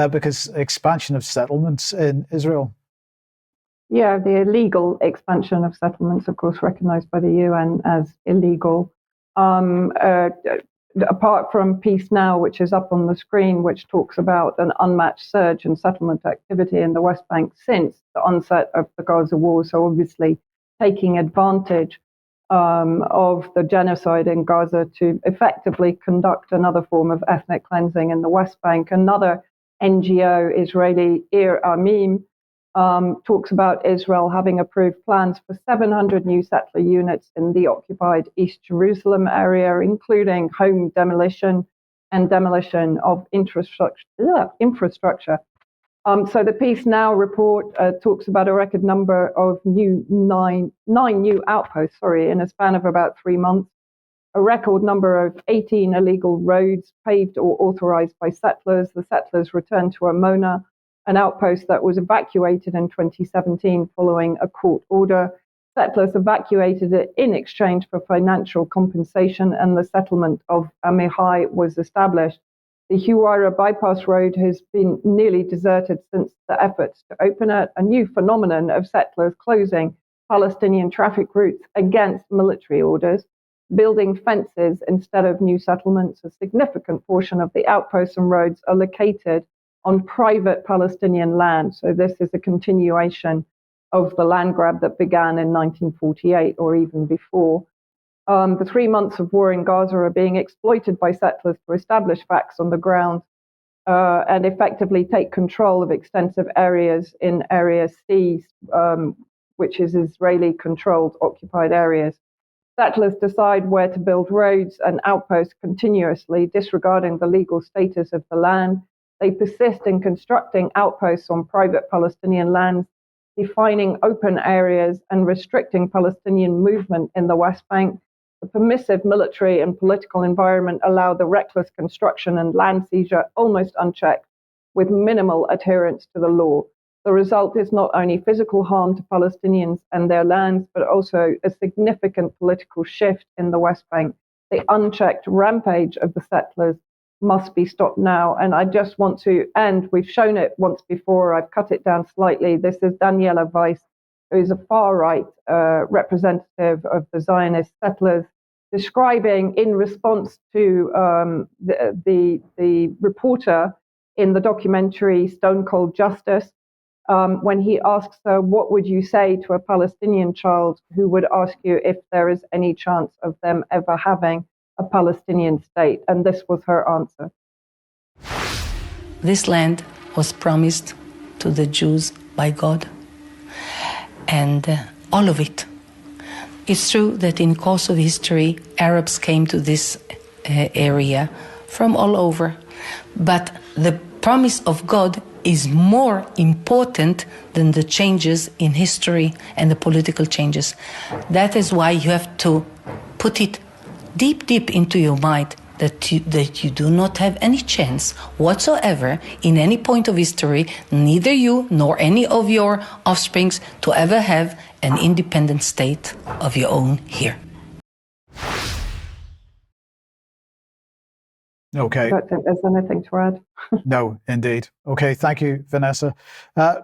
because expansion of settlements in Israel. Yeah, the illegal expansion of settlements, of course, recognized by the UN as illegal. Apart from Peace Now, which is up on the screen, which talks about an unmatched surge in settlement activity in the West Bank since the onset of the Gaza war. So obviously taking advantage of the genocide in Gaza to effectively conduct another form of ethnic cleansing in the West Bank. Another NGO, Israeli Ir Amim, talks about Israel having approved plans for 700 new settler units in the occupied East Jerusalem area, including home demolition and demolition of infrastructure. So the Peace Now report talks about a record number of nine new outposts, in a span of about 3 months. A record number of 18 illegal roads paved or authorized by settlers. The settlers returned to Amona, an outpost that was evacuated in 2017 following a court order. Settlers evacuated it in exchange for financial compensation, and the settlement of Amihai was established. The Huwara bypass road has been nearly deserted since the efforts to open it, a new phenomenon of settlers closing Palestinian traffic routes against military orders, building fences instead of new settlements. A significant portion of the outposts and roads are located on private Palestinian land. So this is a continuation of the land grab that began in 1948 or even before. The 3 months of war in Gaza are being exploited by settlers to establish facts on the ground and effectively take control of extensive areas in Area C, which is Israeli-controlled occupied areas. Settlers decide where to build roads and outposts continuously, disregarding the legal status of the land. They persist in constructing outposts on private Palestinian lands, defining open areas and restricting Palestinian movement in the West Bank. The permissive military and political environment allow the reckless construction and land seizure almost unchecked, with minimal adherence to the law. The result is not only physical harm to Palestinians and their lands, but also a significant political shift in the West Bank. The unchecked rampage of the settlers must be stopped now. And I just want to end, we've shown it once before, I've cut it down slightly. This is Daniela Weiss, who is a far-right representative of the Zionist settlers, describing in response to the reporter in the documentary Stone Cold Justice, when he asks her, what would you say to a Palestinian child who would ask you if there is any chance of them ever having a Palestinian state? And this was her answer. This land was promised to the Jews by God, and all of it. It's true that in course of history, Arabs came to this area from all over, but the promise of God is more important than the changes in history and the political changes. That is why you have to put it deep into your mind that you do not have any chance whatsoever in any point of history, neither you nor any of your offsprings, to ever have an independent state of your own here. Okay. I don't think there's anything to add. No, indeed. Okay, thank you, Vanessa. Now,